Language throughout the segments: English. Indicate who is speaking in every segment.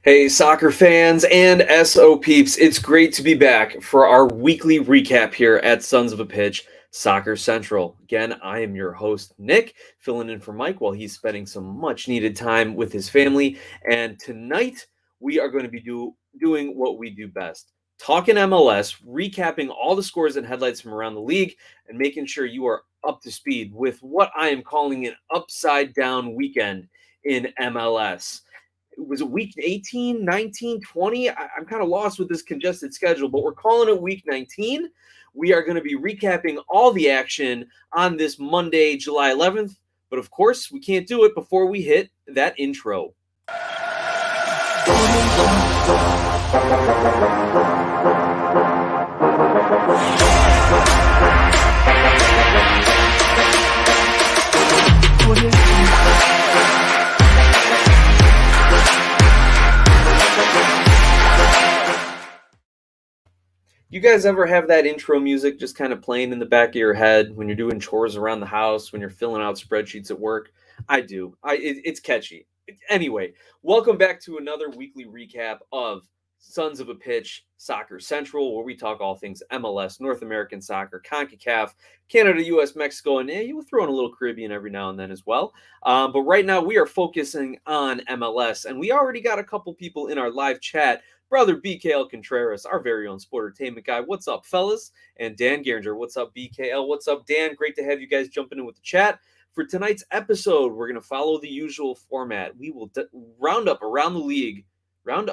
Speaker 1: Hey, soccer fans and SO peeps, it's great to be back for our weekly recap here at Sons of a Pitch Soccer Central. Again, I am your host, Nick, filling in for Mike while he's spending some much needed time with his family. And tonight, we are going to be doing what we do best talking MLS, recapping all the scores and headlights from around the league, and making sure you are up to speed with what I am calling an upside down weekend in MLS. Was it week 18, 19, 20? I'm kind of lost with this congested schedule, but we're calling it week 19. We are going to be recapping all the action on this Monday, July 11th. But of course, we can't do it before we hit that intro. You guys ever have that intro music just kind of playing in the back of your head when you're doing chores around the house, when you're filling out spreadsheets at work? I do. It's catchy. Anyway, welcome back to another weekly recap of Sons of a Pitch Soccer Central, where we talk all things MLS, North American soccer, CONCACAF, Canada, US, Mexico, and you will throw in a little Caribbean every now and then as well. But right now we are focusing on MLS, and we already got a couple people in our live chat. Brother BKL Contreras, our very own sportertainment guy. What's up, fellas? And Dan Geringer, what's up, BKL? What's up, Dan? Great to have you guys jumping in with the chat. For tonight's episode, we're going to follow the usual format. We will round up around the league. Man,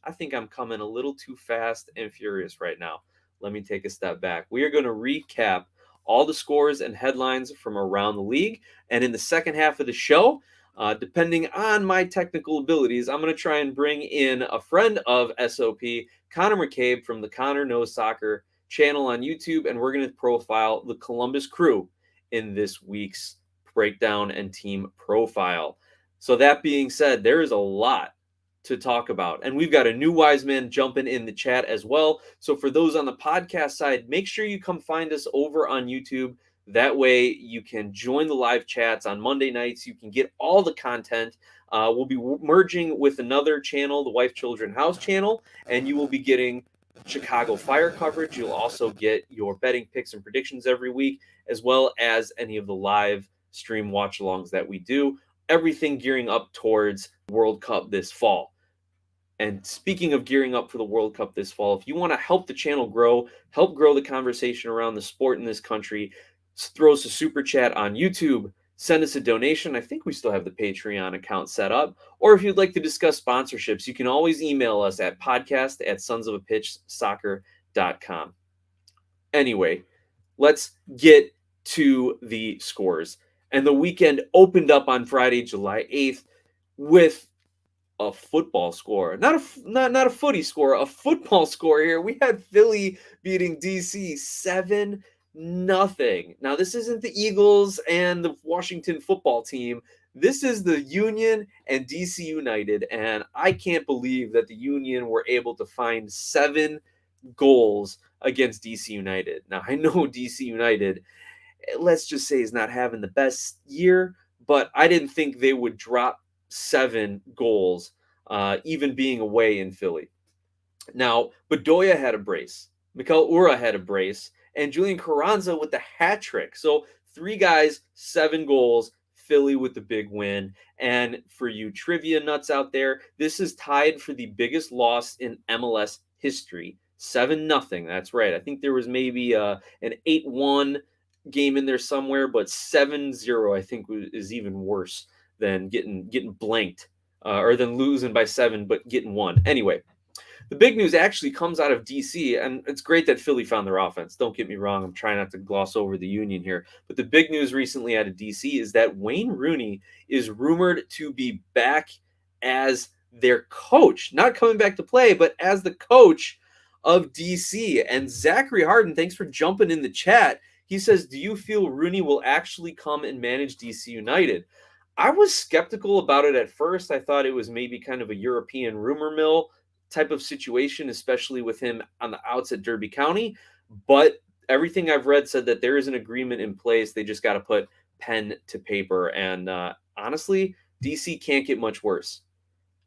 Speaker 1: I think I'm coming a little too fast and furious right now. Let me take a step back. We are going to recap all the scores and headlines from around the league. And in the second half of the show, depending on my technical abilities, I'm going to try and bring in a friend of SOP, Konor McCabe from the Konor Knows Soccer channel on YouTube, and we're going to profile the Columbus Crew in this week's breakdown and team profile. So that being said, there is a lot to talk about, and we've got a new wise man jumping in the chat as well. So for those on the podcast side, make sure you come find us over on YouTube. That way you can join the live chats on Monday nights. You can get all the content. We'll be merging with another channel, the Wife, Children, House channel, and you will be getting Chicago Fire coverage. You'll also get your betting picks and predictions every week, as well as any of the live stream watch-alongs that we do. Everything gearing up towards World Cup this fall. And speaking of gearing up for the World Cup this fall, if you want to help the channel grow, help grow the conversation around the sport in this country, throw us a super chat on YouTube, send us a donation. I think we still have the Patreon account set up. Or if you'd like to discuss sponsorships, you can always email us at podcast@sonsofapitchsoccer.com. Anyway, let's get to the scores. And the weekend opened up on Friday, July 8th with a football score. Not a footy score, a football score here. We had Philly beating DC 7-0. Now, this isn't the Eagles and the Washington football team. This is the Union and DC United, and I can't believe that the Union were able to find 7 goals against DC United. Now, I know DC United, let's just say, is not having the best year, but I didn't think they would drop 7 goals, even being away in Philly. Now, Bedoya had a brace. Mikel Ura had a brace. And Julian Carranza with the hat trick. So 3 guys, 7 goals, Philly with the big win. And for you trivia nuts out there, this is tied for the biggest loss in MLS history. 7-0. That's right. I think there was maybe an 8-1 game in there somewhere, but 7-0 I think is even worse than getting blanked or than losing by 7, but getting 1. Anyway. The big news actually comes out of DC, and it's great that Philly found their offense. Don't get me wrong. I'm trying not to gloss over the Union here. But the big news recently out of DC is that Wayne Rooney is rumored to be back as their coach. Not coming back to play, but as the coach of DC. And Zachary Harden, thanks for jumping in the chat. He says, do you feel Rooney will actually come and manage DC United? I was skeptical about it at first. I thought it was maybe kind of a European rumor mill type of situation, especially with him on the outs at Derby County. But everything I've read said that there is an agreement in place. They just got to put pen to paper. And honestly, DC can't get much worse.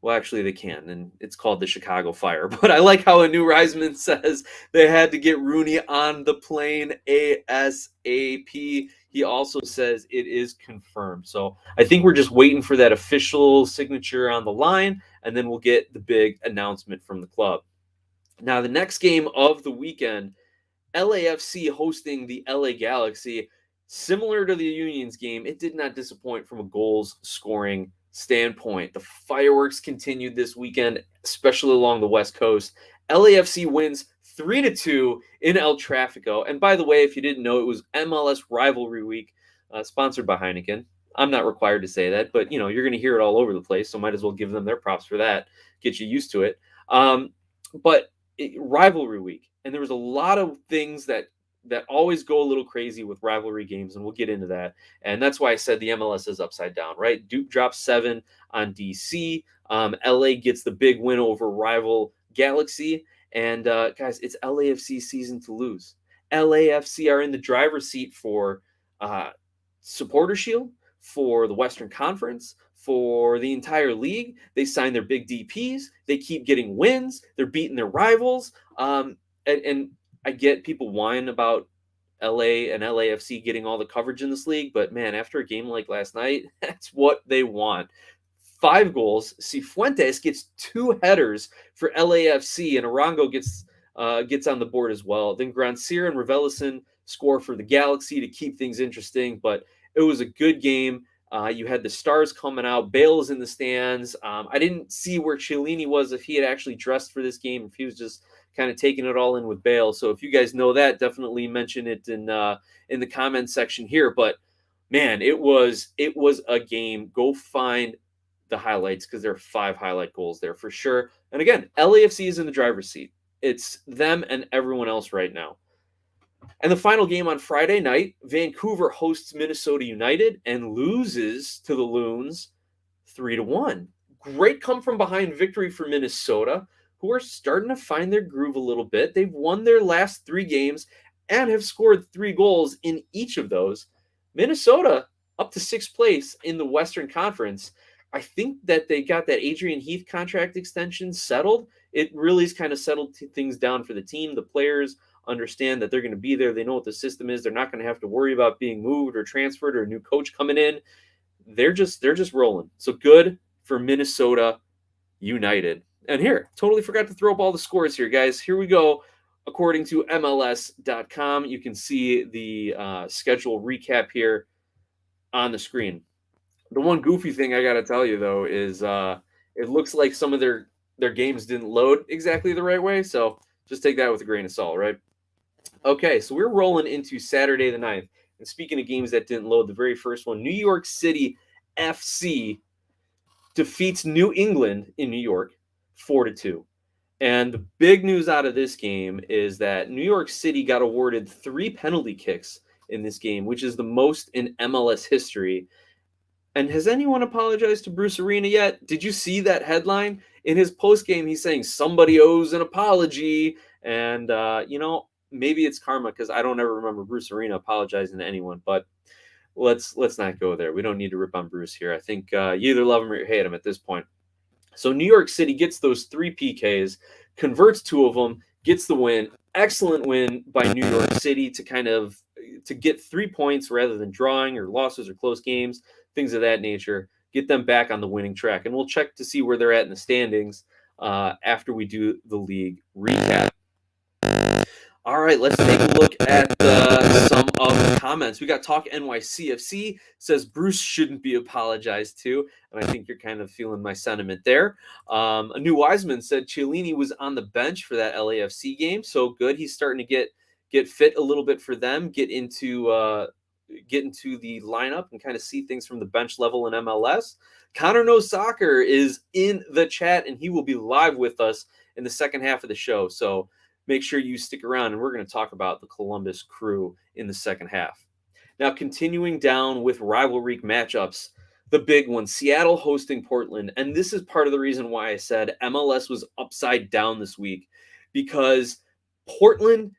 Speaker 1: Well, actually, they can, and it's called the Chicago Fire. But I like how a new Reisman says they had to get Rooney on the plane ASAP. He also says it is confirmed. So I think we're just waiting for that official signature on the line, and then we'll get the big announcement from the club. Now, the next game of the weekend, LAFC hosting the LA Galaxy. Similar to the Unions game, it did not disappoint from a goals scoring standpoint. The fireworks continued this weekend, especially along the West Coast. LAFC wins 3-2 in El Tráfico. And by the way, if you didn't know, it was MLS Rivalry Week, sponsored by Heineken. I'm not required to say that, but you're going to hear it all over the place, so might as well give them their props for that. Get you used to it. But rivalry week, and there was a lot of things that always go a little crazy with rivalry games, and we'll get into that. And that's why I said the MLS is upside down, right? Duke drops 7 on DC. LA gets the big win over rival Galaxy. And guys, it's LAFC season to lose. LAFC are in the driver's seat for Supporter Shield, for the Western Conference, for the entire league. They sign their big DPs. They keep getting wins. They're beating their rivals. And I get people whine about LA and LAFC getting all the coverage in this league, but man, after a game like last night, that's what they want. 5 goals. Cifuentes gets 2 headers for LAFC, and Arango gets on the board as well. Then Grancier and Raveloson score for the Galaxy to keep things interesting, but it was a good game. You had the stars coming out. Bale's in the stands. I didn't see where Chiellini was, if he had actually dressed for this game, if he was just kind of taking it all in with Bale. So if you guys know that, definitely mention it in the comment section here. But man, it was a game. Go find the highlights, because there are 5 highlight goals there for sure. And again, LAFC is in the driver's seat. It's them and everyone else right now. And the final game on Friday night, Vancouver hosts Minnesota United and loses to the Loons 3-1. Great come from behind victory for Minnesota, who are starting to find their groove a little bit. They've won their last 3 games and have scored 3 goals in each of those. Minnesota up to 6th place in the Western Conference. I think that they got that Adrian Heath contract extension settled. It really has kind of settled things down for the team. The players understand that they're going to be there. They know what the system is. They're not going to have to worry about being moved or transferred or a new coach coming in. They're just rolling. So good for Minnesota United. And here, totally forgot to throw up all the scores here, guys. Here we go. According to MLS.com, you can see the schedule recap here on the screen. The one goofy thing I got to tell you, though, is it looks like some of their games didn't load exactly the right way. So just take that with a grain of salt, right? Okay, so we're rolling into Saturday the 9th. And speaking of games that didn't load, the very first one, New York City FC defeats New England in New York 4-2. And the big news out of this game is that New York City got awarded 3 penalty kicks in this game, which is the most in MLS history. And has anyone apologized to Bruce Arena yet? Did you see that headline? In his post-game, he's saying somebody owes an apology. And, maybe it's karma, because I don't ever remember Bruce Arena apologizing to anyone. But let's not go there. We don't need to rip on Bruce here. I think you either love him or you hate him at this point. So New York City gets those 3 PKs, converts 2 of them, gets the win. Excellent win by New York City to get 3 points rather than drawing or losses or close games, things of that nature. Get them back on the winning track. And we'll check to see where they're at in the standings after we do the league recap. All right, let's take a look at some of the comments. We got Talk NYCFC says Bruce shouldn't be apologized to, and I think you're kind of feeling my sentiment there. A new Wiseman said Chiellini was on the bench for that LAFC game, so good. He's starting to get fit a little bit for them, get into the lineup and kind of see things from the bench level in MLS. Connor Knows Soccer is in the chat, and he will be live with us in the second half of the show. So make sure you stick around, and we're going to talk about the Columbus Crew in the second half. Now, continuing down with rivalry matchups, the big one, Seattle hosting Portland. And this is part of the reason why I said MLS was upside down this week, because Portland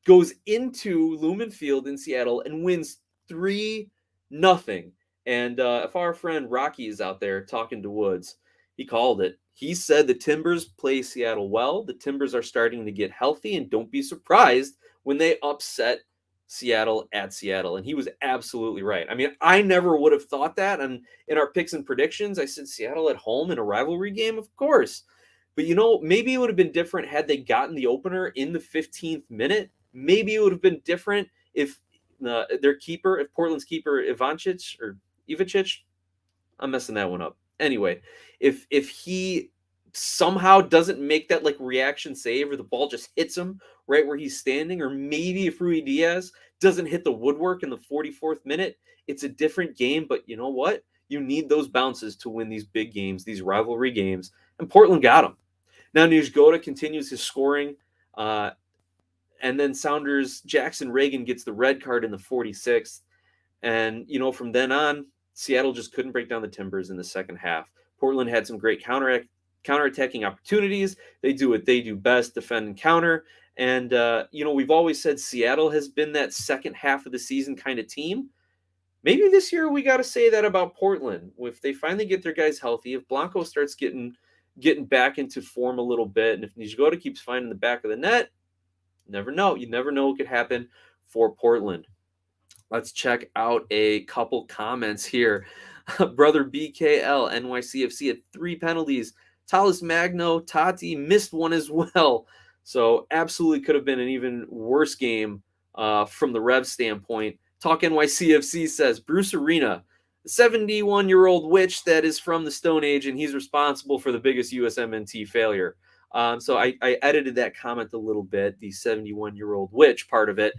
Speaker 1: goes into Lumen Field in Seattle and wins 3-0. And if our friend Rocky is out there talking to Woods, He called it. He said the Timbers play Seattle well. The Timbers are starting to get healthy, and don't be surprised when they upset Seattle at Seattle. And he was absolutely right. I mean, I never would have thought that. And in our picks and predictions, I said Seattle at home in a rivalry game, of course. But maybe it would have been different had they gotten the opener in the 15th minute. Maybe it would have been different if if Portland's keeper Ivancic, I'm messing that one up. Anyway, if he somehow doesn't make that like reaction save, or the ball just hits him right where he's standing, or maybe if Rui Diaz doesn't hit the woodwork in the 44th minute, it's a different game. But you know what? You need those bounces to win these big games, these rivalry games, and Portland got them. Now Nijgoda continues his scoring, and then Sounders Jackson Reagan gets the red card in the 46th, and from then on, Seattle just couldn't break down the Timbers in the second half. Portland had some great counterattacking opportunities. They do what they do best, defend and counter. And, we've always said Seattle has been that second half of the season kind of team. Maybe this year we got to say that about Portland. If they finally get their guys healthy, if Blanco starts getting back into form a little bit, and if Nijgoda keeps finding the back of the net, never know. You never know what could happen for Portland. Let's check out a couple comments here. Brother BKL, NYCFC had 3 penalties. Talis Magno, Tati missed one as well. So absolutely could have been an even worse game from the Rev standpoint. Talk NYCFC says, Bruce Arena, the 71-year-old witch that is from the Stone Age, and he's responsible for the biggest USMNT failure. So I edited that comment a little bit, the 71-year-old witch part of it.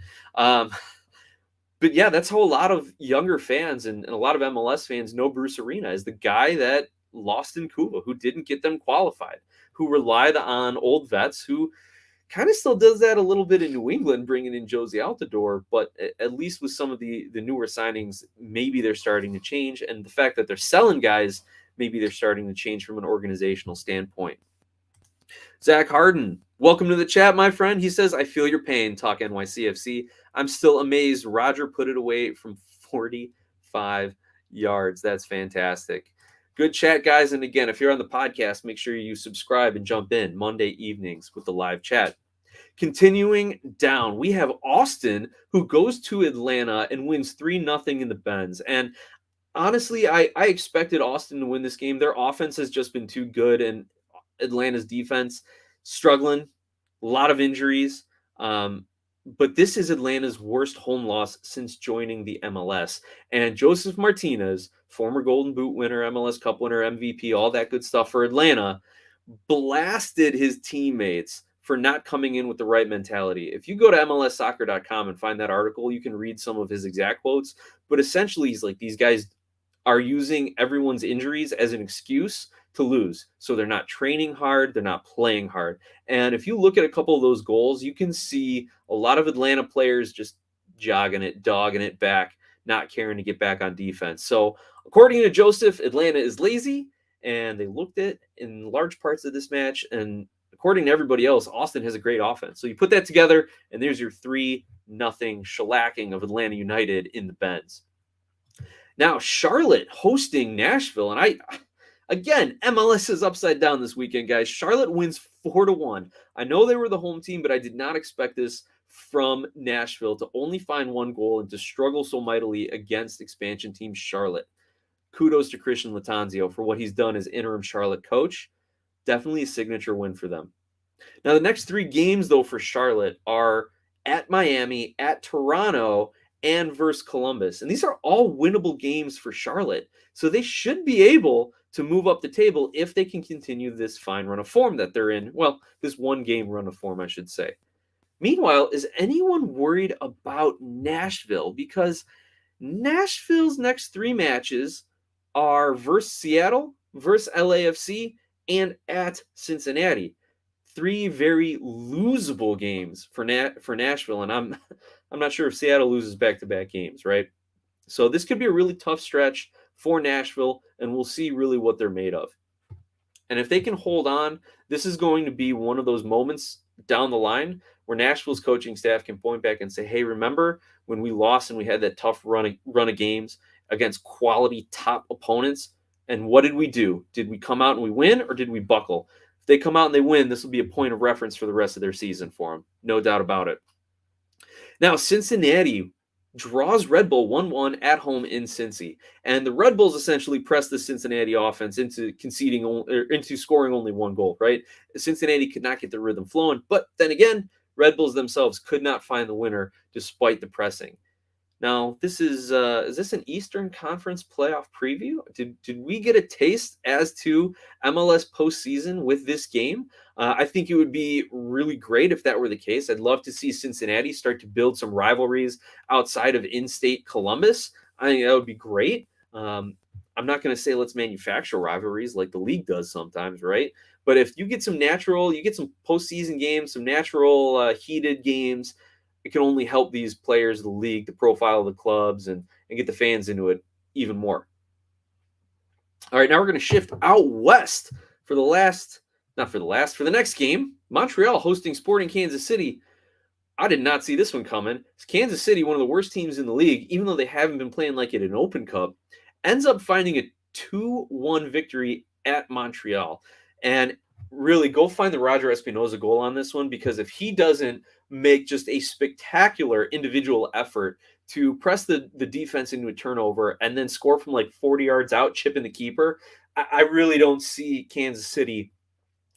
Speaker 1: But yeah, that's how a lot of younger fans and a lot of MLS fans know Bruce Arena, is the guy that lost in Cuba, who didn't get them qualified, who relied on old vets, who kind of still does that a little bit in New England, bringing in Josie Altidore. But at least with some of the newer signings, maybe they're starting to change. And the fact that they're selling guys, maybe they're starting to change from an organizational standpoint. Zach Harden, welcome to the chat, my friend. He says, I feel your pain, Talk NYCFC. I'm still amazed Roger put it away from 45 yards. That's fantastic. Good chat, guys. And again, if you're on the podcast, make sure you subscribe and jump in Monday evenings with the live chat. Continuing down, we have Austin, who goes to Atlanta and wins 3-0 in the Benz. And honestly, I expected Austin to win this game. Their offense has just been too good, and Atlanta's defense struggling, a lot of injuries. But this is Atlanta's worst home loss since joining the MLS. And Joseph Martinez, former Golden Boot winner, MLS Cup winner, MVP, all that good stuff for Atlanta, blasted his teammates for not coming in with the right mentality. If you go to MLSsoccer.com and find that article, you can read some of his exact quotes. But essentially, he's like, these guys are using everyone's injuries as an excuse to lose. So they're not training hard, they're not playing hard. And if you look at a couple of those goals, you can see a lot of Atlanta players just jogging it, dogging it back, not caring to get back on defense. So according to Joseph, Atlanta is lazy, and they looked at in large parts of this match. And according to everybody else, Austin has a great offense. So you put that together, and there's your 3-0 shellacking of Atlanta United in the Benz. Now, Charlotte hosting Nashville. And again, MLS is upside down this weekend, guys. Charlotte wins 4-1. I know they were the home team, but I did not expect this from Nashville to only find 1 goal and to struggle so mightily against expansion team Charlotte. Kudos to Christian Latanzio for what he's done as interim Charlotte coach. Definitely a signature win for them. Now, the next 3 games, though, for Charlotte are at Miami, at Toronto, and versus Columbus. And these are all winnable games for Charlotte. So they should be able to move up the table if they can continue this fine run of form that they're in. Well, this 1-game run of form, I should say. Meanwhile, is anyone worried about Nashville? Because Nashville's next 3 matches are versus Seattle, versus LAFC, and at Cincinnati. 3 very losable games for Nashville, and I'm not sure if Seattle loses back-to-back games, right? So this could be a really tough stretch for Nashville, and we'll see really what they're made of. And if they can hold on, this is going to be one of those moments down the line where Nashville's coaching staff can point back and say, hey, remember when we lost and we had that tough run of games against quality top opponents? And what did we do? Did we come out and we win, or did we buckle? If they come out and they win, this will be a point of reference for the rest of their season for them. No doubt about it. Now, Cincinnati draws Red Bull 1-1 at home in Cincy. And the Red Bulls essentially pressed the Cincinnati offense into into scoring only one goal, right? Cincinnati could not get the rhythm flowing. But then again, Red Bulls themselves could not find the winner despite the pressing. Now, this is this an Eastern Conference playoff preview? Did we get a taste as to MLS postseason with this game? I think it would be really great if that were the case. I'd love to see Cincinnati start to build some rivalries outside of in-state Columbus. I think that would be great. I'm not going to say let's manufacture rivalries like the league does sometimes, right? But if you get some postseason games, some natural heated games, it can only help these players, the league, the profile of the clubs, and get the fans into it even more. All right, now we're going to shift out west for the next game. Montreal hosting Sporting Kansas City. I did not see this one coming. Kansas City, one of the worst teams in the league, even though they haven't been playing like it in Open Cup, ends up finding a 2-1 victory at Montreal. And really, go find the Roger Espinoza goal on this one, because if he doesn't make just a spectacular individual effort to press the defense into a turnover and then score from like 40 yards out, chipping the keeper, I really don't see Kansas City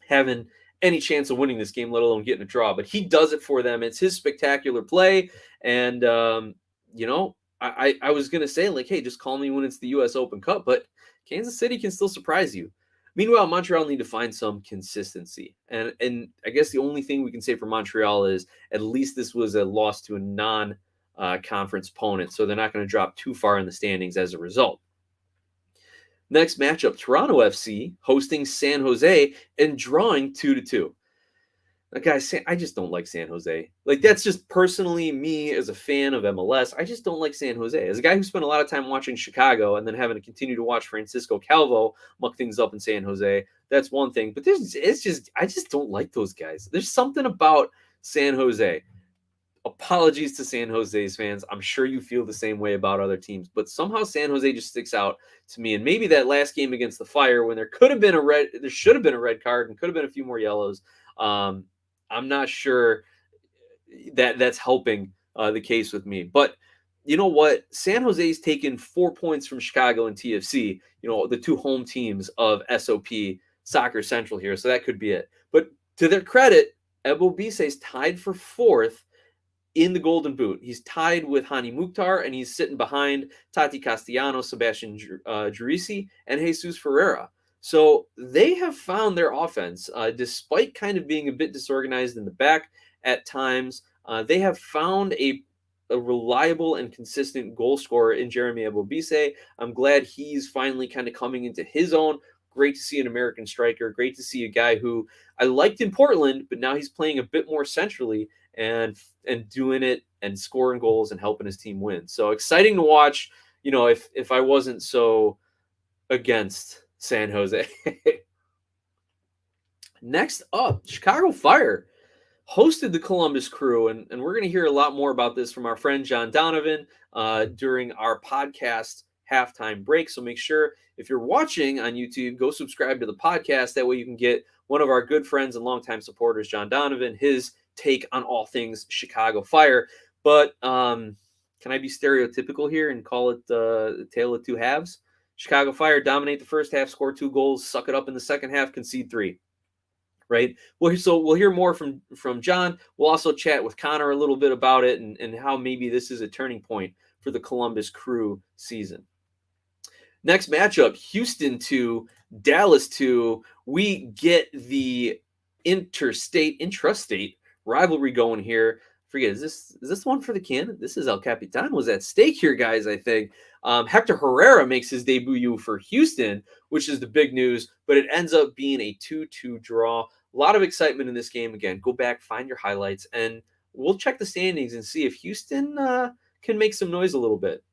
Speaker 1: having any chance of winning this game, let alone getting a draw. But he does it for them. It's his spectacular play. And, I was going to say, like, hey, just call me when it's the U.S. Open Cup. But Kansas City can still surprise you. Meanwhile, Montreal need to find some consistency. And I guess the only thing we can say for Montreal is at least this was a loss to a non-conference opponent, so they're not going to drop too far in the standings as a result. Next matchup, Toronto FC hosting San Jose and drawing 2-2. Guys, I just don't like San Jose. Like, that's just personally me as a fan of MLS. I just don't like San Jose. As a guy who spent a lot of time watching Chicago and then having to continue to watch Francisco Calvo muck things up in San Jose, that's one thing. But I just don't like those guys. There's something about San Jose. Apologies to San Jose's fans. I'm sure you feel the same way about other teams, but somehow San Jose just sticks out to me. And maybe that last game against the Fire, when there should have been a red card and could have been a few more yellows. I'm not sure that that's helping the case with me. But you know what? San Jose's taken 4 points from Chicago and TFC, the two home teams of SOP Soccer Central here. So that could be it. But to their credit, Ebo Bisse's tied for 4th in the Golden Boot. He's tied with Hani Mukhtar, and he's sitting behind Tati Castellanos, Sebastian Jurisi, and Jesus Ferreira. So they have found their offense, despite kind of being a bit disorganized in the back at times. They have found a reliable and consistent goal scorer in Jeremy Ebo Bisse. I'm glad he's finally kind of coming into his own. Great to see an American striker. Great to see a guy who I liked in Portland, but now he's playing a bit more centrally and doing it and scoring goals and helping his team win. So exciting to watch, if I wasn't so against San Jose. Next up, Chicago Fire hosted the Columbus Crew, and we're going to hear a lot more about this from our friend John Donovan during our podcast halftime break. So make sure, if you're watching on YouTube, go subscribe to the podcast. That way you can get one of our good friends and longtime supporters, John Donovan, his take on all things Chicago Fire. But can I be stereotypical here and call it the tale of two halves? Chicago Fire dominate the first half, score 2 goals, suck it up in the second half, concede 3. Right? Well, so we'll hear more from John. We'll also chat with Konor a little bit about it and how maybe this is a turning point for the Columbus Crew season. Next matchup, Houston 2, Dallas 2. We get the intrastate rivalry going here. Forget, is this one for the can? This is El Capitan was at stake here, guys, I think. Hector Herrera makes his debut for Houston, which is the big news, but it ends up being a 2-2 draw. A lot of excitement in this game. Again, go back, find your highlights, and we'll check the standings and see if Houston can make some noise a little bit.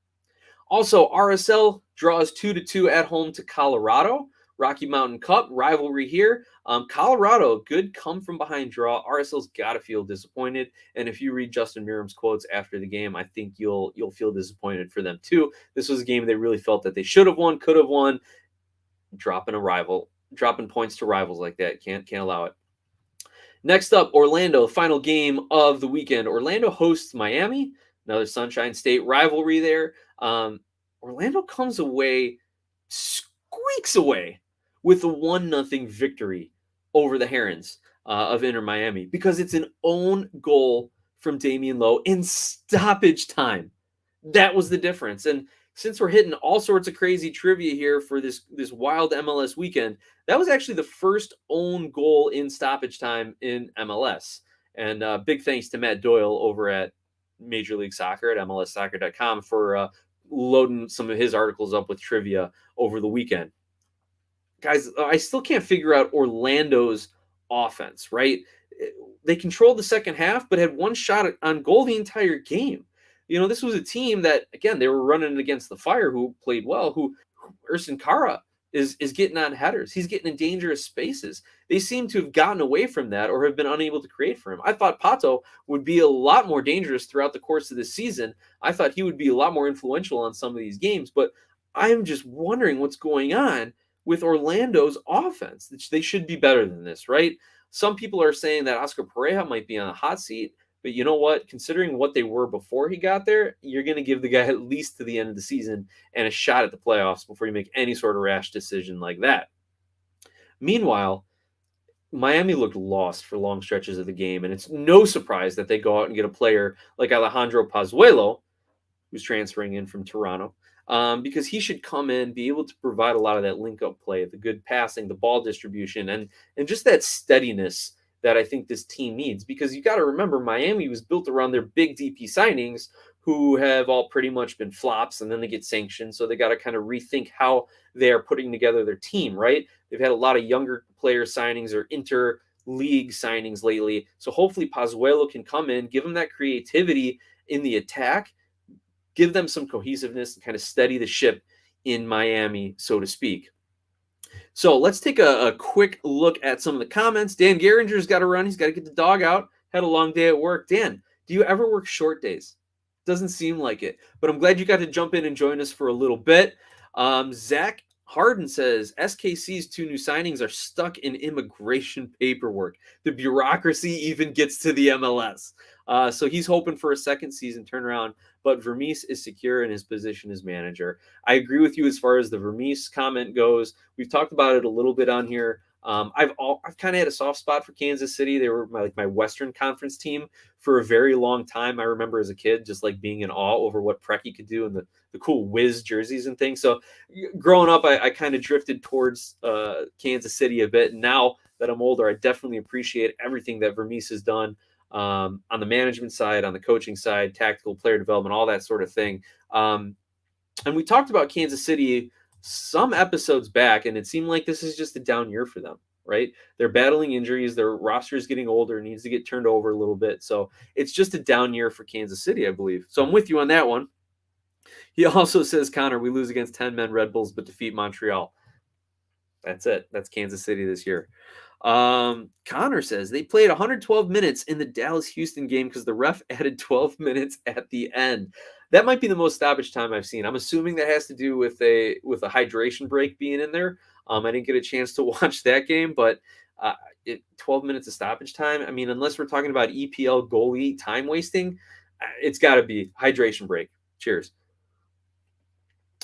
Speaker 1: Also, RSL draws 2-2 at home to Colorado. Rocky Mountain Cup rivalry here. Colorado, good come-from-behind draw. RSL's got to feel disappointed. And if you read Justin Miram's quotes after the game, I think you'll feel disappointed for them too. This was a game they really felt that they should have won, could have won. dropping points to rivals like that. Can't allow it. Next up, Orlando, final game of the weekend. Orlando hosts Miami, another Sunshine State rivalry there. Orlando comes away, squeaks away with a 1-0 victory over the Herons of Inter Miami because it's an own goal from Damian Lowe in stoppage time. That was the difference. And since we're hitting all sorts of crazy trivia here for this wild MLS weekend, that was actually the first own goal in stoppage time in MLS. And big thanks to Matt Doyle over at Major League Soccer at MLSsoccer.com for loading some of his articles up with trivia over the weekend. Guys, I still can't figure out Orlando's offense, right? They controlled the second half, but had one shot on goal the entire game. You know, this was a team that, again, they were running against the Fire, who played well, who Ersin Kara is getting on headers. He's getting in dangerous spaces. They seem to have gotten away from that or have been unable to create for him. I thought Pato would be a lot more dangerous throughout the course of this season. I thought he would be a lot more influential on some of these games, but I'm just wondering what's going on with Orlando's offense. They should be better than this, right? Some people are saying that Oscar Pareja might be on a hot seat. But you know what? Considering what they were before he got there, you're going to give the guy at least to the end of the season and a shot at the playoffs before you make any sort of rash decision like that. Meanwhile, Miami looked lost for long stretches of the game, and it's no surprise that they go out and get a player like Alejandro Pozuelo, who's transferring in from Toronto, because he should come in, be able to provide a lot of that link-up play, the good passing, the ball distribution, and just that steadiness that I think this team needs, because you got to remember Miami was built around their big DP signings who have all pretty much been flops, and then they get sanctioned. So they got to kind of rethink how they're putting together their team, right? They've had a lot of younger player signings or inter-league signings lately. So hopefully Pozuelo can come in, give them that creativity in the attack, give them some cohesiveness and kind of steady the ship in Miami, so to speak. So let's take a quick look at some of the comments. Dan Geringer's got to run. He's got to get the dog out. Had a long day at work. Dan, do you ever work short days? Doesn't seem like it. But I'm glad you got to jump in and join us for a little bit. Zach Harden says, SKC's 2 new signings are stuck in immigration paperwork. The bureaucracy even gets to the MLS. So he's hoping for a second season turnaround, but Vermees is secure in his position as manager. I agree with you as far as the Vermees comment goes. We've talked about it a little bit on here. I've kind of had a soft spot for Kansas City. They were my Western Conference team for a very long time. I remember as a kid just like being in awe over what Preki could do and the cool Wiz jerseys and things. So growing up, I kind of drifted towards Kansas City a bit. And now that I'm older, I definitely appreciate everything that Vermees has done on the management side, on the coaching side, tactical player development, all that sort of thing. And we talked about Kansas City some episodes back, and it seemed like this is just a down year for them, right? They're battling injuries. Their roster is getting older, needs to get turned over a little bit. So it's just a down year for Kansas City, I believe. So I'm with you on that one. He also says, Connor, we lose against 10-man Red Bulls, but defeat Montreal. That's it. That's Kansas City this year. Connor says they played 112 minutes in the Dallas-Houston game because the ref added 12 minutes at the end. That might be the most stoppage time I've seen. I'm assuming that has to do with a hydration break being in there. I didn't get a chance to watch that game, but 12 minutes of stoppage time. I mean, unless we're talking about EPL goalie time wasting, it's got to be hydration break. Cheers.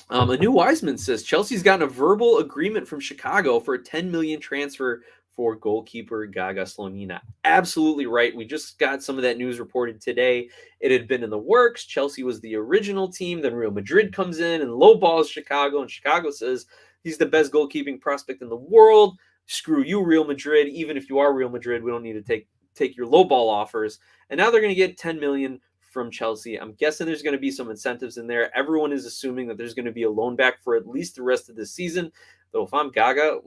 Speaker 1: A new Wiseman says Chelsea's gotten a verbal agreement from Chicago for a $10 million transfer for goalkeeper Gaga Slonina. Absolutely right. We just got some of that news reported today. It had been in the works. Chelsea was the original team. Then Real Madrid comes in and lowballs Chicago. And Chicago says he's the best goalkeeping prospect in the world. Screw you, Real Madrid. Even if you are Real Madrid, we don't need to take your lowball offers. And now they're going to get $10 million from Chelsea. I'm guessing there's going to be some incentives in there. Everyone is assuming that there's going to be a loan back for at least the rest of the season. Though if I'm Gaga,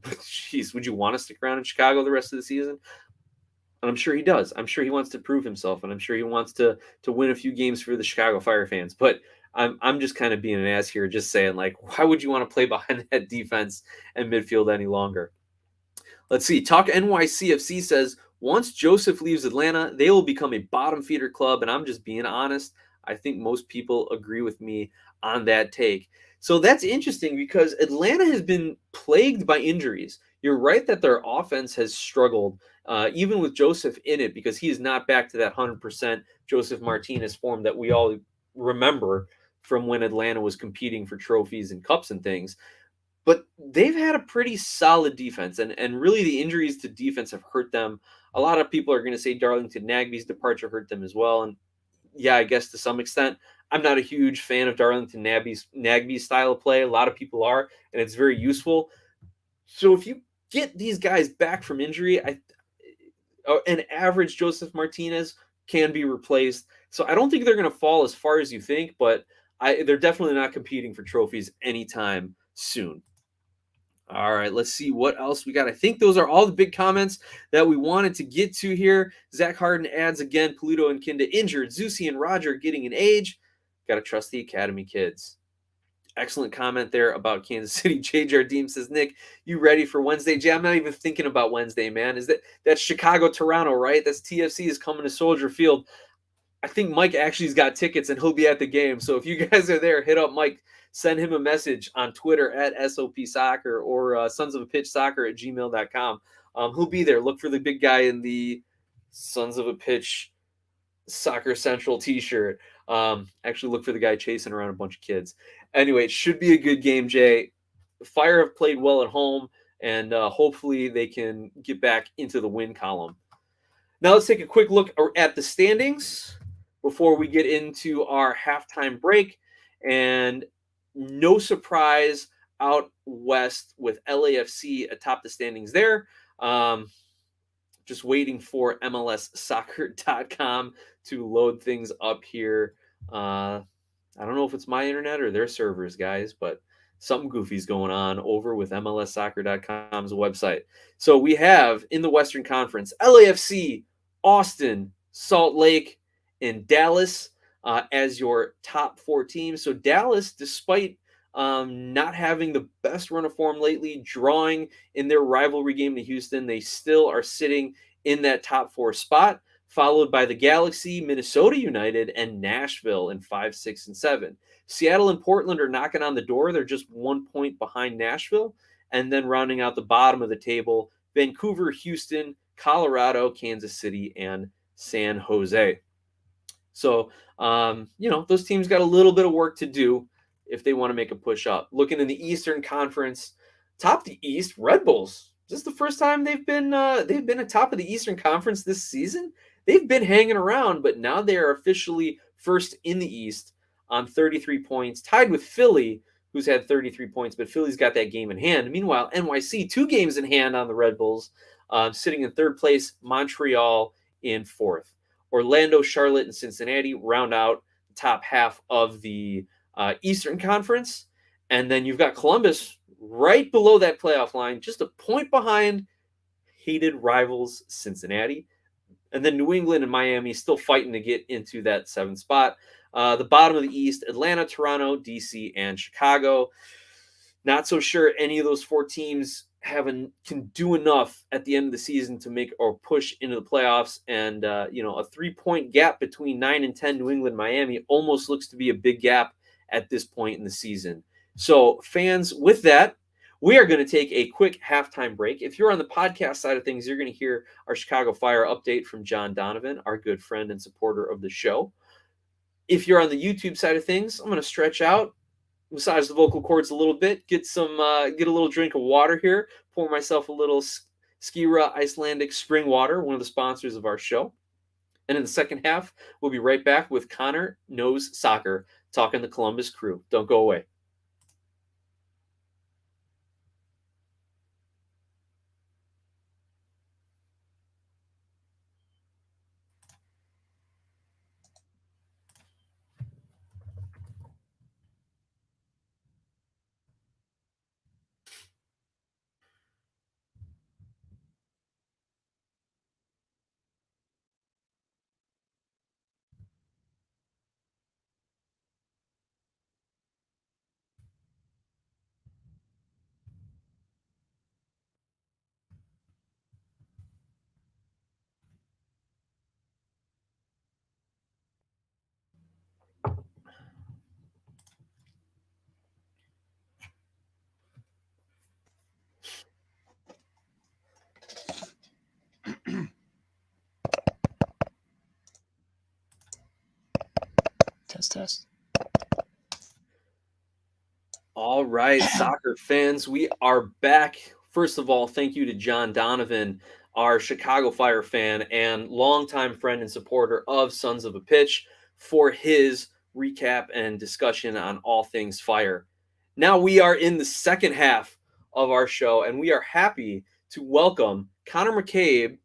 Speaker 1: jeez, would you want to stick around in Chicago the rest of the season? And I'm sure he does. I'm sure he wants to prove himself, and I'm sure he wants to win a few games for the Chicago Fire fans. But I'm just kind of being an ass here, just saying, why would you want to play behind that defense and midfield any longer? Let's see. Talk NYCFC says, once Joseph leaves Atlanta, they will become a bottom feeder club, and I'm just being honest. I think most people agree with me on that take. So that's interesting because Atlanta has been plagued by injuries. You're right that their offense has struggled, even with Joseph in it, because he is not back to that 100% Joseph Martinez form that we all remember from when Atlanta was competing for trophies and cups and things. But they've had a pretty solid defense, and really the injuries to defense have hurt them. A lot of people are going to say Darlington Nagbe's departure hurt them as well, and yeah, I guess to some extent. I'm not a huge fan of Darlington Nagbe's style of play. A lot of people are, and it's very useful. So if you get these guys back from injury, an average Joseph Martinez can be replaced. So I don't think they're going to fall as far as you think, but they're definitely not competing for trophies anytime soon. All right, let's see what else we got. I think those are all the big comments that we wanted to get to here. Zach Harden adds again, Polito and Kinda injured. Zusi and Roger getting an age. Got to trust the Academy kids. Excellent comment there about Kansas City. Jay Jardim says, Nick, you ready for Wednesday? Jay, I'm not even thinking about Wednesday, man. That's Chicago, Toronto, right? That's TFC is coming to Soldier Field. I think Mike actually's got tickets and he'll be at the game. So if you guys are there, hit up Mike. Send him a message on Twitter at SOP Soccer or Sons of a Pitch Soccer at gmail.com. He'll be there. Look for the big guy in the Sons of a Pitch Soccer Central t-shirt. Actually, look for the guy chasing around a bunch of kids. Anyway, it should be a good game, Jay. Fire have played well at home, and hopefully they can get back into the win column. Now let's take a quick look at the standings before we get into our halftime break. And no surprise out west with LAFC atop the standings there. Just waiting for MLSsoccer.com to load things up here. I don't know if it's my internet or their servers, guys, but something goofy's going on over with MLSsoccer.com's website. So we have in the Western Conference LAFC, Austin, Salt Lake, and Dallas as your top four teams. So Dallas, despite not having the best run of form lately, drawing in their rivalry game to Houston, they still are sitting in that top four spot, followed by the Galaxy, Minnesota United, and Nashville in 5, 6, and 7. Seattle and Portland are knocking on the door. They're just 1 point behind Nashville. And then rounding out the bottom of the table, Vancouver, Houston, Colorado, Kansas City, and San Jose. So, those teams got a little bit of work to do if they want to make a push up. Looking in the Eastern Conference, top the East, Red Bulls. Is this the first time they've been atop of the Eastern Conference this season? They've been hanging around, but now they are officially first in the East on 33 points, tied with Philly, who's had 33 points, but Philly's got that game in hand. Meanwhile, NYC, 2 games in hand on the Red Bulls, sitting in third place, Montreal in fourth. Orlando, Charlotte, and Cincinnati round out the top half of the Eastern Conference. And then you've got Columbus right below that playoff line, just a point behind hated rivals Cincinnati. And then New England and Miami still fighting to get into that 7th spot. The bottom of the East, Atlanta, Toronto, DC, and Chicago. Not so sure any of those 4 teams can do enough at the end of the season to make or push into the playoffs. And, a 3-point gap between 9 and 10 New England, Miami almost looks to be a big gap at this point in the season. So fans, with that, we are going to take a quick halftime break. If you're on the podcast side of things, you're going to hear our Chicago Fire update from John Donovan, our good friend and supporter of the show. If you're on the YouTube side of things, I'm going to stretch out, massage the vocal cords a little bit, get a little drink of water here, pour myself a little Skira Icelandic spring water, one of the sponsors of our show. And in the second half, we'll be right back with Konor Knows Soccer, talking the Columbus Crew. Don't go away.
Speaker 2: Test.
Speaker 1: All right, soccer fans, we are back. First of all, thank you to John Donovan, our Chicago Fire fan and longtime friend and supporter of Sons of a Pitch, for his recap and discussion on all things Fire. Now we are in the second half of our show, and we are happy to welcome Konor McCabe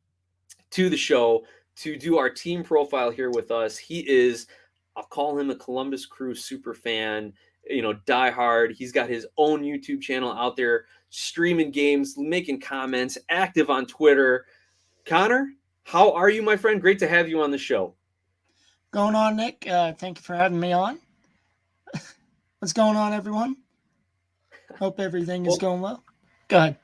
Speaker 1: to the show to do our team profile here with us. He is, I'll call him a Columbus Crew super fan, diehard. He's got his own YouTube channel out there, streaming games, making comments, active on Twitter. Konor, how are you, my friend? Great to have you on the show.
Speaker 2: Going on, Nick. Thank you for having me on. What's going on, everyone? Hope everything is going well. Go ahead.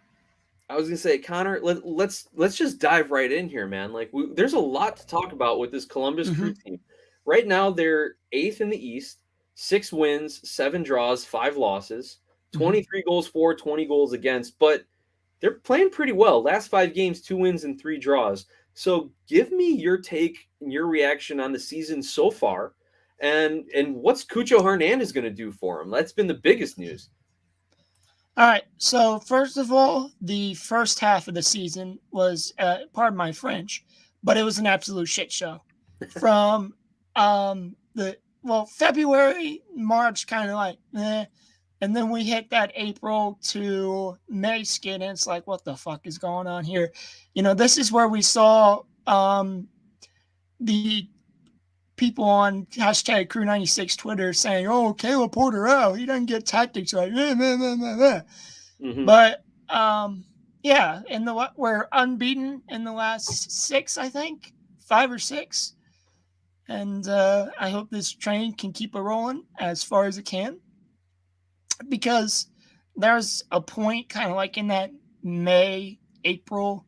Speaker 1: I was gonna say, Konor, let's just dive right in here, man. Like, there's a lot to talk about with this Columbus Crew team. Right now, they're 8th in the East, 6 wins, 7 draws, 5 losses, 23 goals for, 20 goals against, but they're playing pretty well. Last 5 games, 2 wins and 3 draws. So give me your take and your reaction on the season so far, and what's Cucho Hernandez going to do for him? That's been the biggest news.
Speaker 2: All right, so first of all, the first half of the season was, pardon my French, but it was an absolute shit show. From February, March, kind of like, and then we hit that April to May skid, and it's like, what the fuck is going on here? This is where we saw the people on hashtag Crew96 Twitter saying, "Oh, Caleb Porter out. He doesn't get tactics right." But we're unbeaten in the last 6, I think, 5 or 6, and I hope this train can keep it rolling as far as it can, because there's a point kind of like in that May, April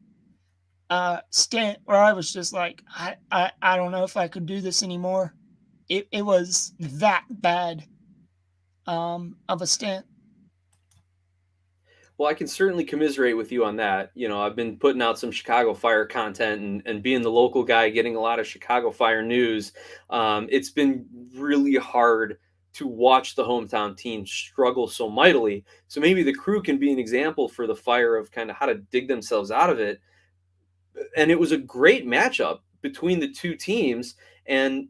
Speaker 2: stint where I was just like, I don't know if I could do this anymore. It was that bad of a stint.
Speaker 1: Well, I can certainly commiserate with you on that. I've been putting out some Chicago Fire content and being the local guy, getting a lot of Chicago Fire news. It's been really hard to watch the hometown team struggle so mightily. So maybe the Crew can be an example for the Fire of kind of how to dig themselves out of it. And it was a great matchup between the two teams. And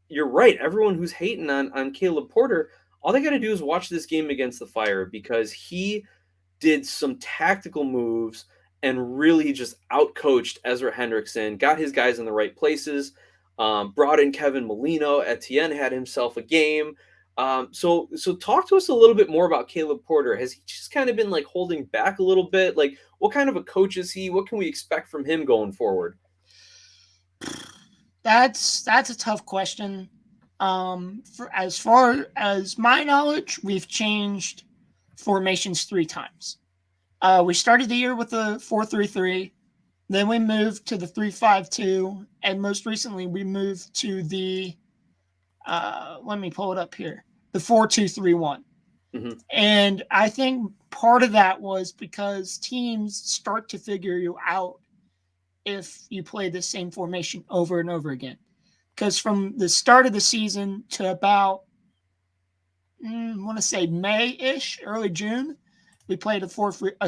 Speaker 1: you're right. Everyone who's hating on Caleb Porter, all they got to do is watch this game against the Fire, because he did some tactical moves and really just outcoached Ezra Hendrickson, got his guys in the right places, brought in Kevin Molino. Etienne had himself a game. So talk to us a little bit more about Caleb Porter. Has he just kind of been like holding back a little bit? Like, what kind of a coach is he? What can we expect from him going forward?
Speaker 2: That's a tough question. For as far as my knowledge, we've changed formations 3 times. We started the year with the 4-3-3, then we moved to the 3-5-2, and most recently we moved to the let me pull it up here, the 4-2-3-1. And I think part of that was because teams start to figure you out if you play the same formation over and over again. Because from the start of the season to about, I want to say May-ish, early June, we played a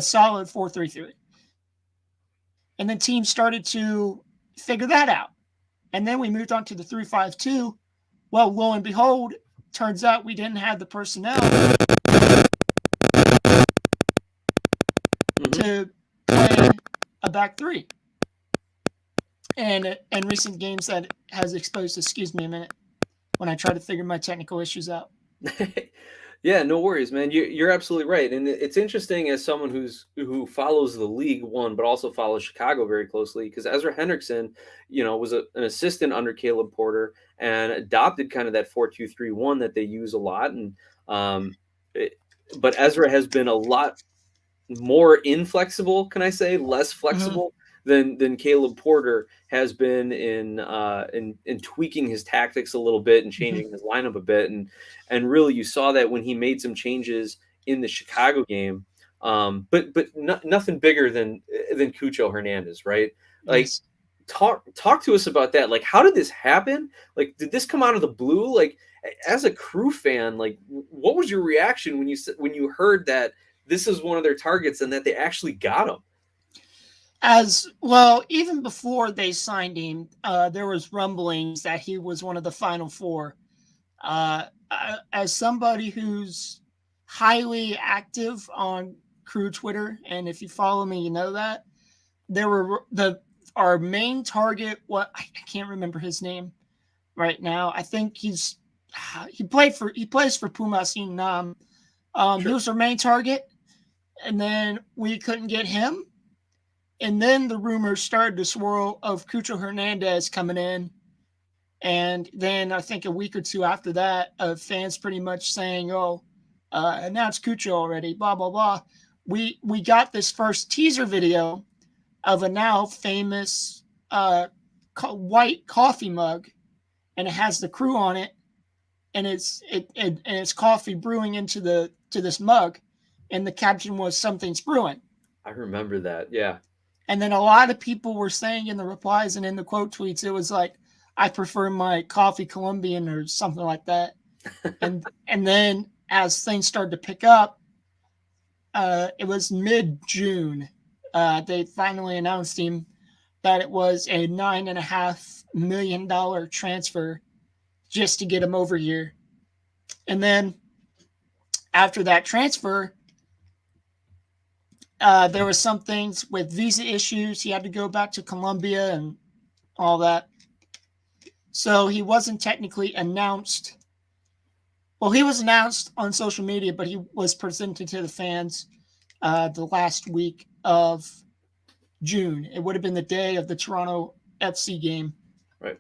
Speaker 2: solid 4-3-3. And then teams started to figure that out. And then we moved on to the 3-5-2. Well, lo and behold, turns out we didn't have the personnel to play a back 3. And in recent games that has exposed, excuse me a minute, when I try to figure my technical issues out.
Speaker 1: Yeah, no worries, man. You're absolutely right, and it's interesting as someone who follows the league, but also follows Chicago very closely, because Ezra Hendrickson, was an assistant under Caleb Porter and adopted kind of that 4-2-3-1 that they use a lot, and but Ezra has been a lot more inflexible. Can I say less flexible? Than Caleb Porter has been in tweaking his tactics a little bit and changing his lineup a bit, and really you saw that when he made some changes in the Chicago game, but nothing bigger than Cucho Hernandez, right? Like, talk to us about that. Like, how did this happen? Like, did this come out of the blue? Like, as a Crew fan, like, what was your reaction when you heard that this is one of their targets and that they actually got him?
Speaker 2: As well, even before they signed him, there was rumblings that he was one of the final four. As somebody who's highly active on Crew Twitter, and if you follow me, you know that our main target. What I can't remember his name right now. I think he plays for Pumas Nam.
Speaker 1: Sure.
Speaker 2: He was our main target, and then we couldn't get him. And then the rumors started to swirl of Cucho Hernandez coming in. And then I think a week or two after that, fans pretty much saying, announced Cucho already, blah, blah, blah. We got this first teaser video of a now famous white coffee mug, and it has the Crew on it, and it's coffee brewing into this mug, and the caption was "Something's brewing."
Speaker 1: I remember that, yeah.
Speaker 2: And then a lot of people were saying in the replies and in the quote tweets, it was like, "I prefer my coffee Colombian" or something like that. and then as things started to pick up, it was mid-June. They finally announced him that it was a $9.5 million transfer just to get him over here. And then after that transfer, there were some things with visa issues. He had to go back to Colombia and all that. So he wasn't technically announced. Well, he was announced on social media, but he was presented to the fans the last week of June. It would have been the day of the Toronto FC game.
Speaker 1: Right.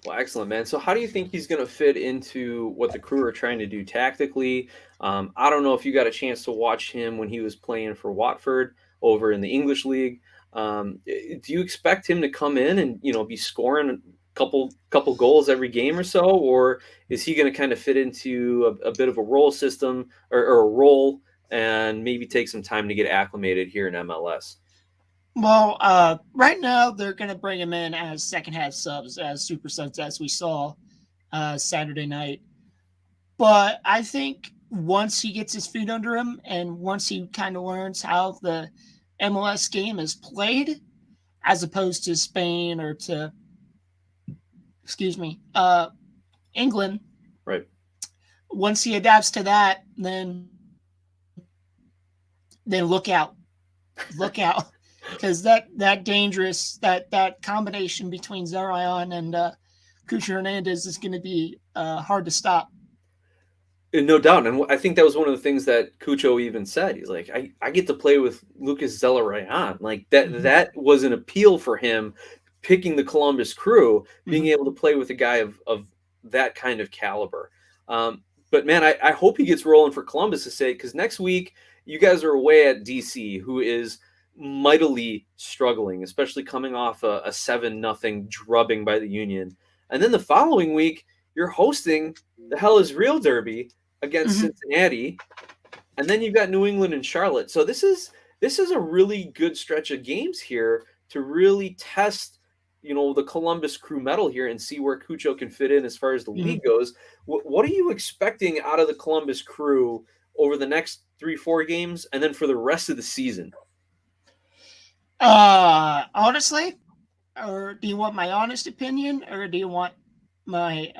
Speaker 1: Well, excellent, man. So how do you think he's going to fit into what the Crew are trying to do tactically? I don't know if you got a chance to watch him when he was playing for Watford over in the English League. Do you expect him to come in and, be scoring a couple goals every game or so? Or is he going to kind of fit into a bit of a role system or a role and maybe take some time to get acclimated here in MLS?
Speaker 2: Well, right now they're going to bring him in as second half subs, as super subs, as we saw Saturday night. But I think once he gets his feet under him and once he kind of learns how the MLS game is played, as opposed to Spain or to, England.
Speaker 1: Right.
Speaker 2: Once he adapts to that, then look out. Look out. Because that dangerous, that combination between Zarayan and Cucho Hernandez is going to be hard to stop.
Speaker 1: No doubt. And I think that was one of the things that Cucho even said. He's like, I get to play with Lucas Zelarayan. Like that was an appeal for him, picking the Columbus Crew, being able to play with a guy of that kind of caliber. But man, I hope he gets rolling for Columbus' sake, because next week you guys are away at DC, who is mightily struggling, especially coming off a 7-0 drubbing by the Union. And then the following week, you're hosting the Hell is Real Derby against Cincinnati. And then you've got New England and Charlotte. So this is a really good stretch of games here to really test, the Columbus Crew mettle here and see where Cucho can fit in as far as the league goes. What are you expecting out of the Columbus Crew over the next 3-4 games and then for the rest of the season?
Speaker 2: Honestly, or do you want my honest opinion, or do you want my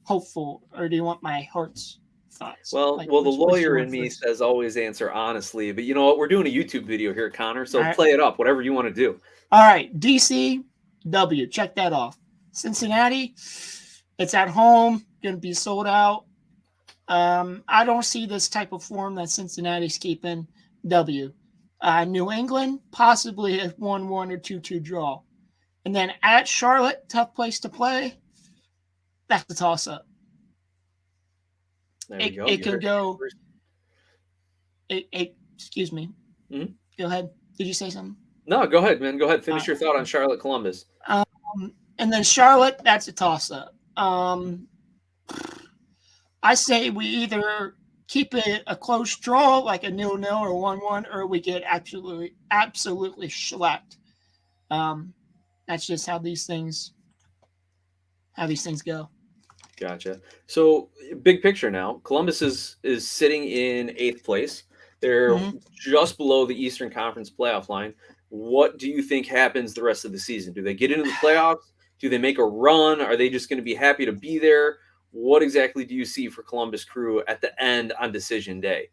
Speaker 2: hopeful, or do you want my heart's thoughts?
Speaker 1: Well, the lawyer in me says always answer honestly, but you know what? We're doing a YouTube video here, Connor, so play it up, whatever you want to do.
Speaker 2: All right, DC, W, check that off. Cincinnati, it's at home, going to be sold out. I don't see this type of form that Cincinnati's keeping. W. New England, possibly a 1-1 or 2-2 draw. And then at Charlotte, tough place to play. That's a toss-up. It can go. Excuse me.
Speaker 1: Mm-hmm.
Speaker 2: Go ahead. Did you say something?
Speaker 1: No, go ahead, man. Go ahead. Finish your thought on Charlotte Columbus.
Speaker 2: And then Charlotte, that's a toss-up. I say we either keep it a close draw, like a 0-0 or 1-1, or we get absolutely shellacked. That's just how these things go.
Speaker 1: Gotcha. So big picture now, Columbus is sitting in 8th place. They're
Speaker 2: Mm-hmm.
Speaker 1: just below the Eastern Conference playoff line. What do you think happens the rest of the season? Do they get into the playoffs? Do they make a run? Are they just going to be happy to be there? What exactly do you see for Columbus Crew at the end on decision day?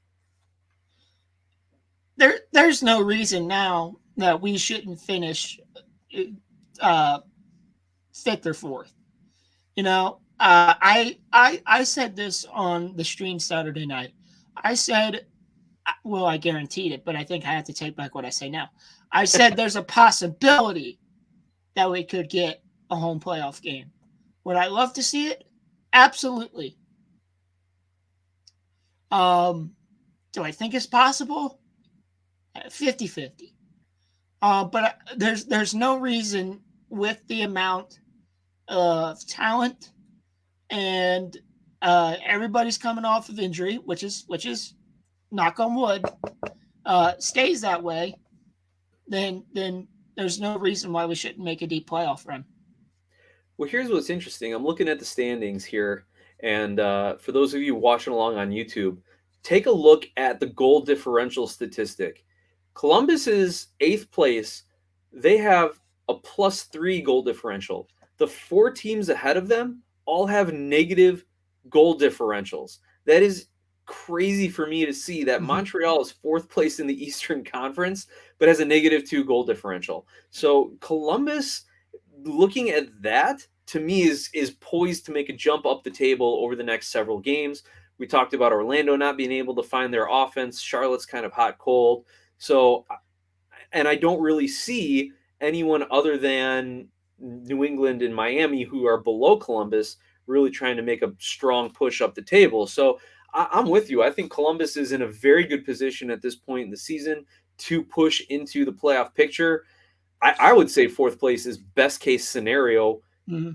Speaker 2: There's no reason now that we shouldn't finish 5th or 4th. You know, I said this on the stream Saturday night. I said, well, I guaranteed it, but I think I have to take back what I say now. I said there's a possibility that we could get a home playoff game. Would I love to see it? Absolutely. Do I think it's possible? 50-50. But there's no reason with the amount of talent and everybody's coming off of injury, which is knock on wood, stays that way, then there's no reason why we shouldn't make a deep playoff run.
Speaker 1: Well, here's what's interesting. I'm looking at the standings here, and for those of you watching along on YouTube, take a look at the goal differential statistic. Columbus is 8th place. They have a +3 goal differential. The 4 teams ahead of them all have negative goal differentials. That is crazy for me to see that Montreal is 4th place in the Eastern Conference, but has a -2 goal differential. So Columbus, looking at that, to me is poised to make a jump up the table over the next several games. We talked about Orlando not being able to find their offense. Charlotte's kind of hot cold. So, and I don't really see anyone other than New England and Miami, who are below Columbus, really trying to make a strong push up the table. So I'm with you. I think Columbus is in a very good position at this point in the season to push into the playoff picture. I would say 4th place is best case scenario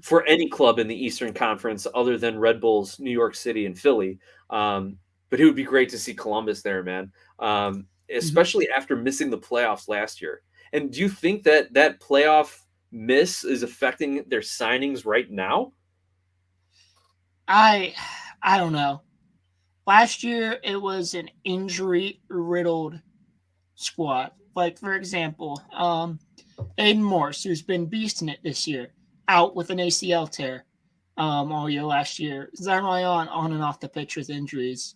Speaker 1: for any club in the Eastern Conference other than Red Bulls, New York City, and Philly. But it would be great to see Columbus there, man, especially after missing the playoffs last year. And do you think that that playoff miss is affecting their signings right now?
Speaker 2: I don't know. Last year, it was an injury-riddled squad. Like, for example, Aiden Morse, who's been beasting it this year, out with an ACL tear all year last year. Zarmayan on and off the pitch with injuries.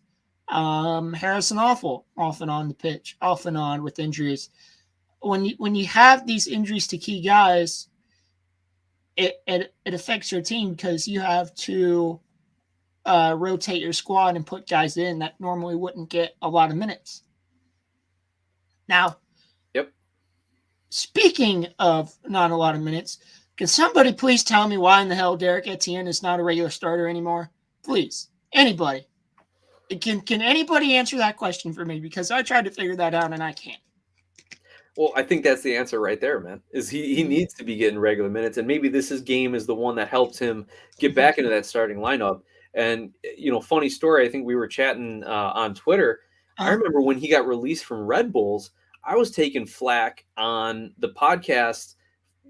Speaker 2: Harrison Awful, off and on the pitch, off and on with injuries. When you have these injuries to key guys, it affects your team because you have to rotate your squad and put guys in that normally wouldn't get a lot of minutes. Now, speaking of not a lot of minutes, can somebody please tell me why in the hell Derek Etienne is not a regular starter anymore? Please. Anybody. Can anybody answer that question for me? Because I tried to figure that out and I can't.
Speaker 1: Well, I think that's the answer right there, man. Is he needs to be getting regular minutes, and maybe this game is the one that helps him get back into that starting lineup. And funny story. I think we were chatting on Twitter. I remember when he got released from Red Bulls, I was taking flack on the podcast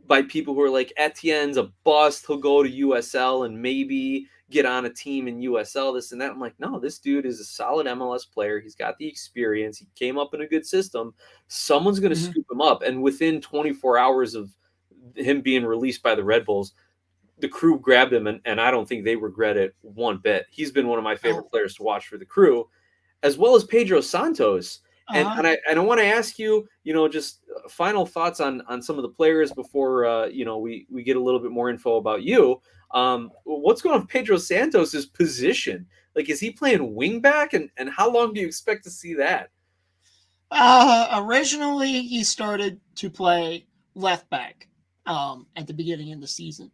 Speaker 1: by people who are like, Etienne's a bust. He'll go to USL and maybe get on a team in USL, this and that. I'm like, no, this dude is a solid MLS player. He's got the experience. He came up in a good system. Someone's going to scoop him up. And within 24 hours of him being released by the Red Bulls, the Crew grabbed him, and I don't think they regret it one bit. He's been one of my favorite players to watch for the Crew, as well as Pedro Santos. And I want to ask you, just final thoughts on some of the players before we get a little bit more info about you. What's going on with Pedro Santos' position? Like, is he playing wing back, and how long do you expect to see that?
Speaker 2: Originally, he started to play left back at the beginning of the season.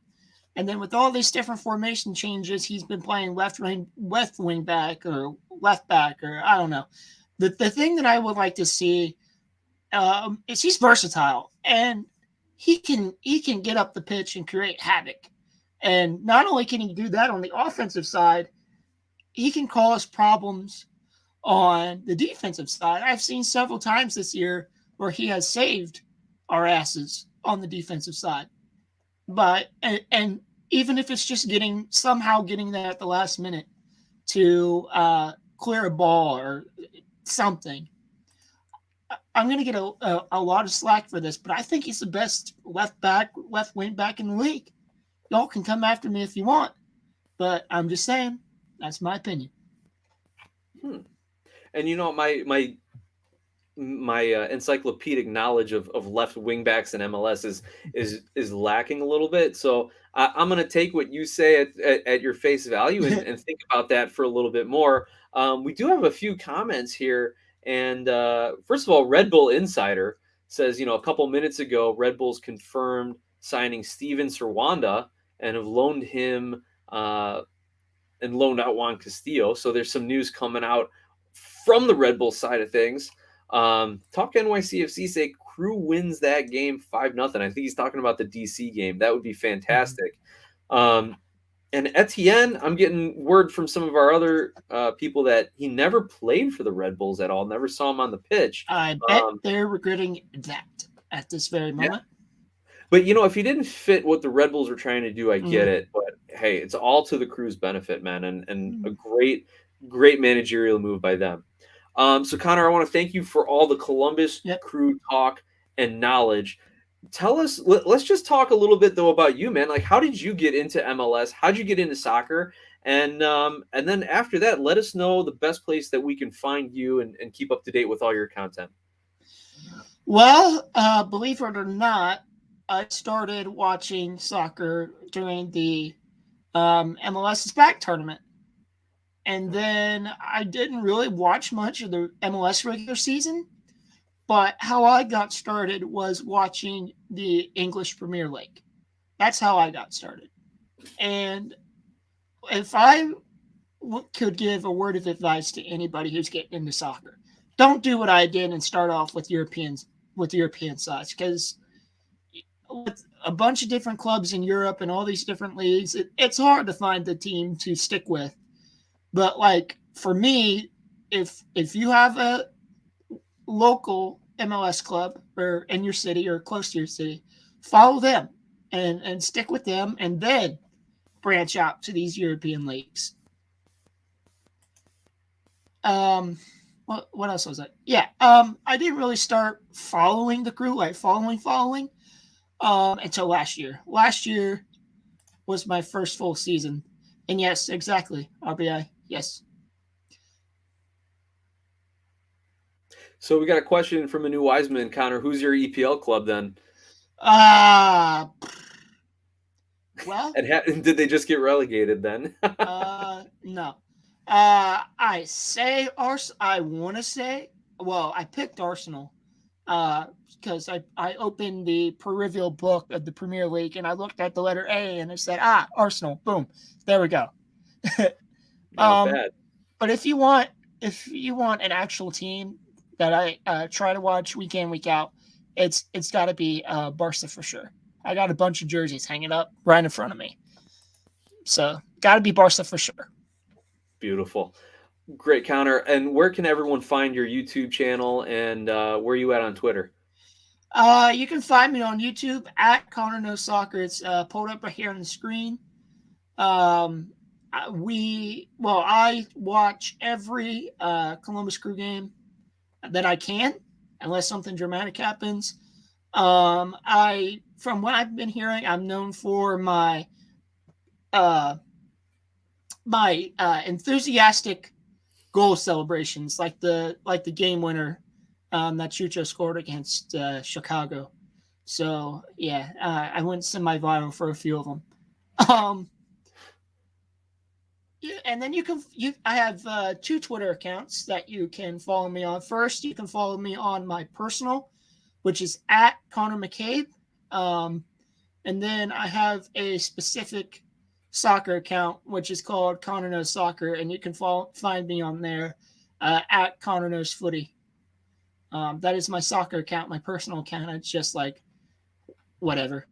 Speaker 2: And then with all these different formation changes, he's been playing left wing back or left back, or I don't know. The thing that I would like to see is he's versatile, and he can get up the pitch and create havoc. And not only can he do that on the offensive side, he can cause problems on the defensive side. I've seen several times this year where he has saved our asses on the defensive side. But and even if it's just somehow getting there at the last minute to clear a ball or something, I'm going to get a lot of slack for this, but I think he's the best left wing back in the league. Y'all can come after me if you want, but I'm just saying that's my opinion.
Speaker 1: And you know, my encyclopedic knowledge of left wing backs in MLS is lacking a little bit. So I'm going to take what you say at your face value and think about that for a little bit more. We do have a few comments here. And first of all, Red Bull Insider says, a couple minutes ago, Red Bull's confirmed signing Steven Serwanda and have loaned him and loaned out Juan Castillo. So there's some news coming out from the Red Bull side of things. Talk NYCFC say Crew wins that game 5-0. I think he's talking about the DC game. That would be fantastic. And Etienne, I'm getting word from some of our other people that he never played for the Red Bulls at all. Never saw him on the pitch.
Speaker 2: I bet they're regretting that at this very moment.
Speaker 1: Yeah. But, if he didn't fit what the Red Bulls were trying to do, I get it. But, hey, it's all to the Crew's benefit, man, and a great, great managerial move by them. So, Connor, I want to thank you for all the Columbus Crew talk and knowledge. Tell us, let's just talk a little bit, though, about you, man. Like, how did you get into MLS? How did you get into soccer? And then after that, let us know the best place that we can find you and keep up to date with all your content.
Speaker 2: Well, believe it or not, I started watching soccer during the MLS is Back tournament. And then I didn't really watch much of the MLS regular season. But how I got started was watching the English Premier League. That's how I got started. And if I could give a word of advice to anybody who's getting into soccer, don't do what I did and start off with European sides, because with a bunch of different clubs in Europe and all these different leagues, it's hard to find the team to stick with. But like for me, if you have a local MLS club or in your city or close to your city, follow them and stick with them, and then branch out to these European leagues. What else was it? Yeah. I didn't really start following the Crew, like following until last year. Last year was my first full season. And yes, exactly. RBI. Yes.
Speaker 1: So we got a question from a new Wiseman, Connor. Who's your EPL club then?
Speaker 2: Well,
Speaker 1: and did they just get relegated then?
Speaker 2: No. I want to say, well, I picked Arsenal because I opened the peripheral book of the Premier League and I looked at the letter A and it said, Arsenal. Boom. There we go.
Speaker 1: Not bad.
Speaker 2: But if you want an actual team that I try to watch week in, week out, it's got to be Barca for sure. I got a bunch of jerseys hanging up right in front of me. So, got to be Barca for sure.
Speaker 1: Beautiful. Great, Connor. And where can everyone find your YouTube channel, and where are you at on Twitter?
Speaker 2: You can find me on YouTube at Konor Knows Soccer. It's pulled up right here on the screen. I watch every Columbus Crew game that I can, unless something dramatic happens. From what I've been hearing, I'm known for my enthusiastic goal celebrations, like the game winner that Cucho scored against Chicago. So yeah, I went semi-viral for a few of them. And then I have 2 Twitter accounts that you can follow me on. First, you can follow me on my personal, which is at Konor McCabe. And then I have a specific soccer account, which is called Konor Knows Soccer, and you can find me on there at Konor Knows Footy. That is my soccer account, my personal account. It's just like whatever.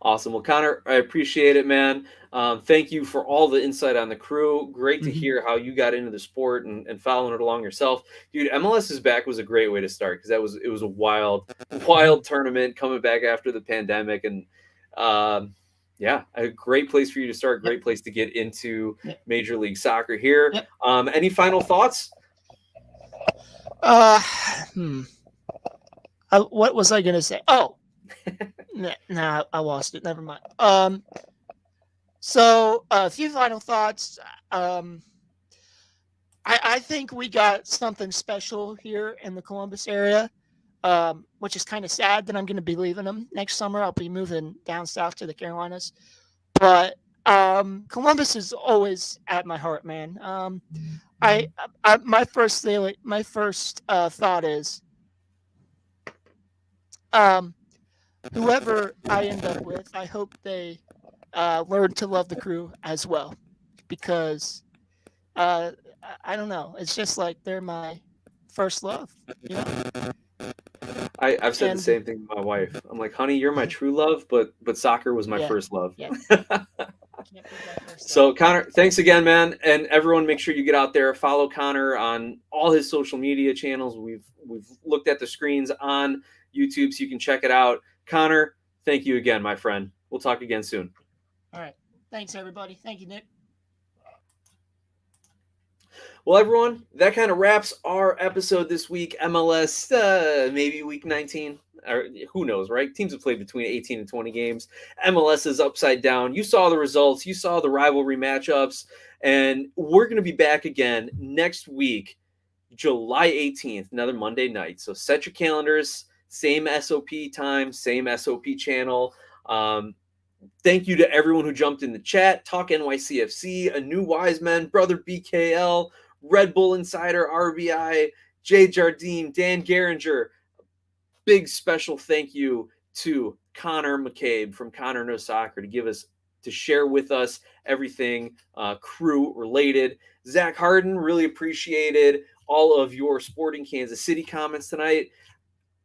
Speaker 1: Awesome. Well, Konor, I appreciate it, man. Thank you for all the insight on the crew. Great to hear how you got into the sport and following it along yourself. Dude, MLS is back was a great way to start because it was a wild tournament coming back after the pandemic. And yeah, a great place for you to start, great place to get into Major League Soccer here. Any final thoughts?
Speaker 2: What was I gonna say? Oh, nah, I lost it. Never mind. So a few final thoughts. I think we got something special here in the Columbus area, which is kind of sad that I'm going to be leaving them next summer. I'll be moving down south to the Carolinas, but Columbus is always at my heart, man. My first thought is, whoever I end up with, I hope they learn to love the crew as well, because I don't know. It's just like they're my first love. You know?
Speaker 1: I've said the same thing to my wife. I'm like, honey, you're my true love, but soccer was my first love.
Speaker 2: Yeah.
Speaker 1: So Konor, thanks again, man. And everyone, make sure you get out there, follow Konor on all his social media channels. We've looked at the screens on YouTube, so you can check it out. Konor, thank you again, my friend. We'll talk again soon.
Speaker 2: All right. Thanks, everybody. Thank you, Nick.
Speaker 1: Well, everyone, that kind of wraps our episode this week. MLS, maybe week 19, or who knows, right? Teams have played between 18 and 20 games. MLS is upside down. You saw the results. You saw the rivalry matchups. And we're going to be back again next week, July 18th, another Monday night. So set your calendars. Same SOP time, same SOP channel. Thank you to everyone who jumped in the chat. Talk NYCFC, A New Wise Men, Brother BKL, Red Bull Insider, RBI, Jay Jardine, Dan Geringer. Big special thank you to Konor McCabe from Konor Knows Soccer to share with us everything crew related. Zach Harden, really appreciated all of your Sporting Kansas City comments tonight.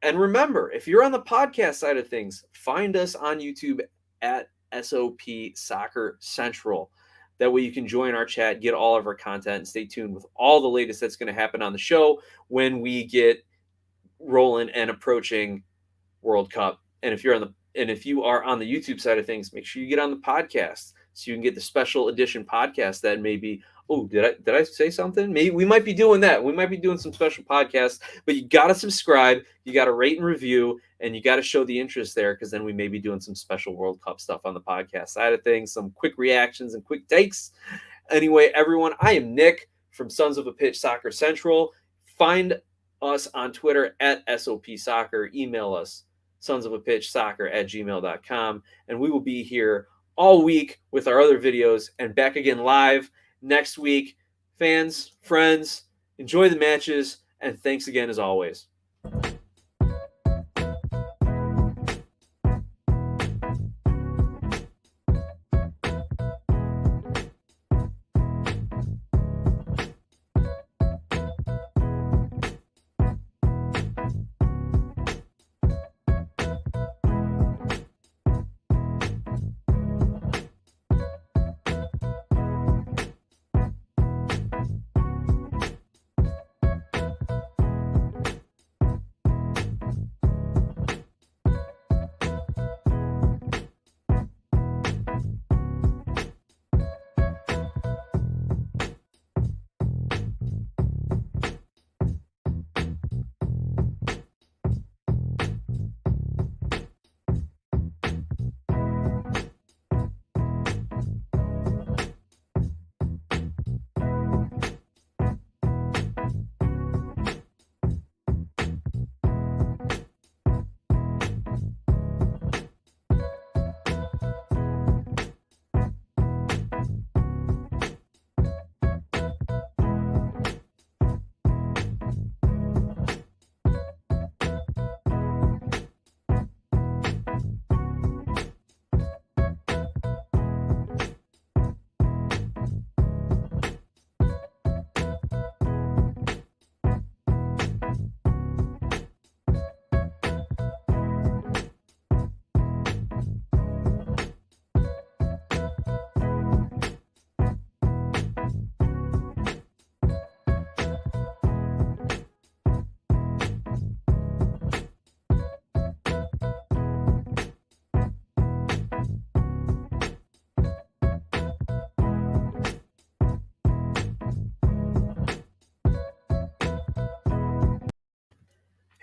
Speaker 1: And remember, if you're on the podcast side of things, find us on YouTube at SOP Soccer Central. That way you can join our chat, get all of our content, and stay tuned with all the latest that's going to happen on the show when we get rolling and approaching World Cup. And if you are on the YouTube side of things, make sure you get on the podcast so you can get the special edition podcast that maybe, did I say something? Maybe we might be doing that. We might be doing some special podcasts, but you got to subscribe, you got to rate and review, and you got to show the interest there, because then we may be doing some special World Cup stuff on the podcast side of things, some quick reactions and quick takes. Anyway, everyone, I am Nick from Sons of a Pitch Soccer Central. Find us on Twitter at SOP Soccer. Email us, sonsofapitchsoccer@gmail.com, and we will be here all week with our other videos and back again live next week. Fans, friends, enjoy the matches, and thanks again as always.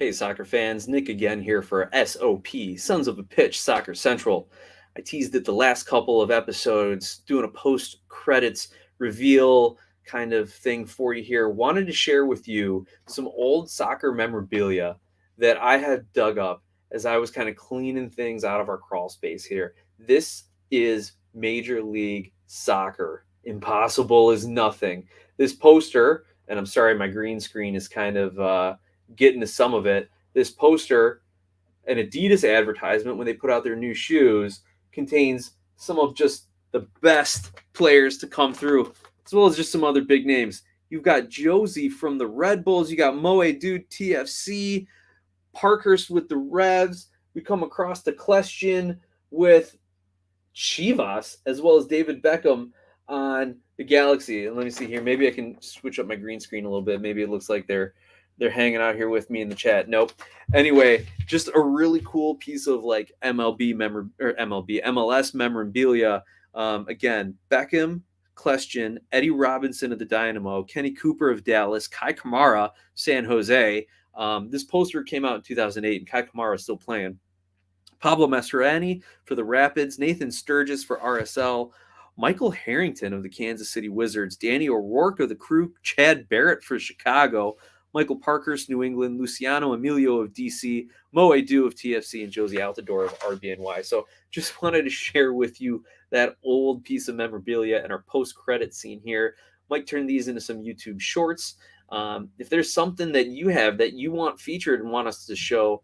Speaker 1: Hey, soccer fans, Nick again here for SOP, Sons of a Pitch Soccer Central. I teased it the last couple of episodes, doing a post credits reveal kind of thing for you here. Wanted to share with you some old soccer memorabilia that I had dug up as I was kind of cleaning things out of our crawl space here. This is Major League Soccer. Impossible is nothing. This poster, and I'm sorry, my green screen is kind of get into some of it. This poster, an Adidas advertisement when they put out their new shoes, contains some of just the best players to come through, as well as just some other big names. You've got Josie from the Red Bulls. You got Moe Dude TFC, Parkhurst with the Revs. We come across the question with Chivas, as well as David Beckham on the Galaxy. And let me see here. Maybe I can switch up my green screen a little bit. Maybe it looks like they're hanging out here with me in the chat. Nope. Anyway, just a really cool piece of like MLS memorabilia. Again, Beckham, Klestion, Eddie Robinson of the Dynamo, Kenny Cooper of Dallas, Kai Kamara, San Jose. This poster came out in 2008, and Kai Kamara is still playing. Pablo Mastroeni for the Rapids, Nathan Sturgis for RSL, Michael Harrington of the Kansas City Wizards, Danny O'Rourke of the Crew, Chad Barrett for Chicago, Michael Parkhurst, New England, Luciano Emilio of DC, Moe Du of TFC, and Josie Altidore of RBNY. So just wanted to share with you that old piece of memorabilia and our post-credit scene here. Might turn these into some YouTube shorts. If there's something that you have that you want featured and want us to show,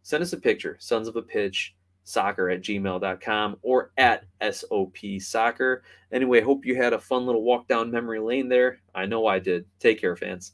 Speaker 1: send us a picture, sons of a pitch, soccer@gmail.com or at SOP Soccer. Anyway, hope you had a fun little walk down memory lane there. I know I did. Take care, fans.